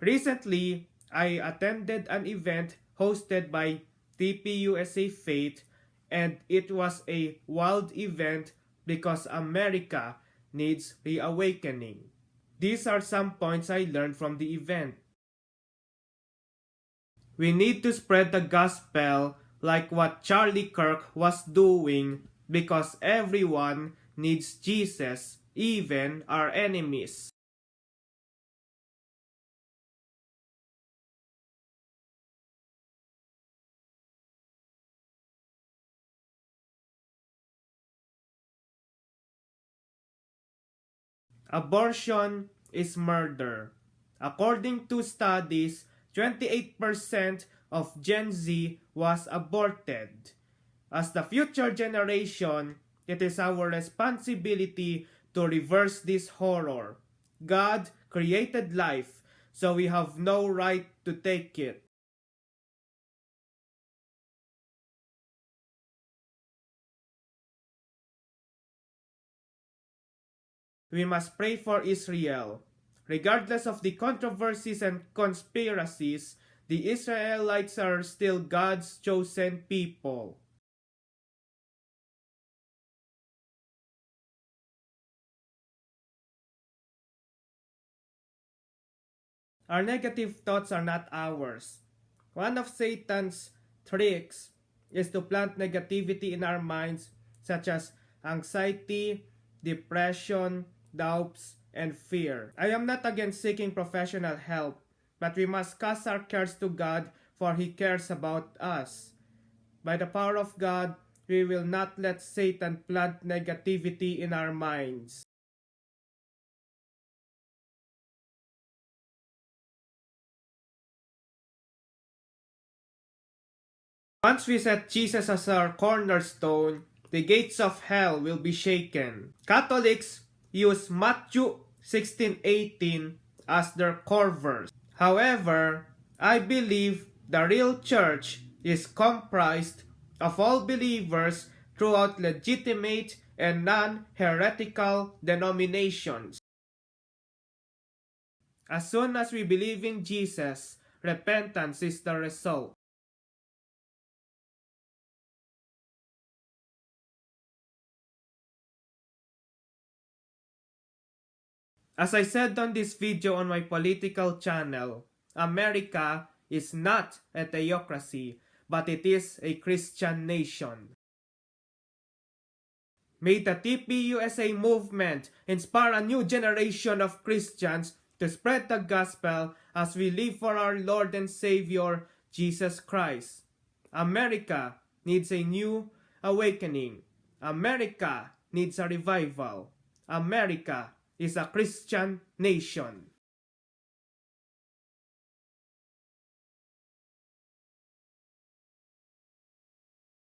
Recently, I attended an event hosted by TPUSA Faith, and it was a wild event because America needs reawakening. These are some points I learned from the event. We need to spread the gospel like what Charlie Kirk was doing because everyone needs Jesus, even our enemies. Abortion is murder. According to studies, 28% of Gen Z was aborted. As the future generation, it is our responsibility to reverse this horror. God created life, so we have no right to take it. We must pray for Israel. Regardless of the controversies and conspiracies, the Israelites are still God's chosen people. Our negative thoughts are not ours. One of Satan's tricks is to plant negativity in our minds, such as anxiety, depression, doubts, and fear. I am not against seeking professional help, but we must cast our cares to God, for He cares about us. By the power of God, we will not let Satan plant negativity in our minds. Once we set Jesus as our cornerstone, the gates of hell will be shaken. Catholics use Matthew 16:18 as their core verse. However, I believe the real church is comprised of all believers throughout legitimate and non-heretical denominations. As soon as we believe in Jesus, repentance is the result. As I said on this video on my political channel, America is not a theocracy, but it is a Christian nation. May the TPUSA movement inspire a new generation of Christians to spread the gospel as we live for our Lord and Savior, Jesus Christ. America needs a new awakening. America needs a revival. America is a Christian nation.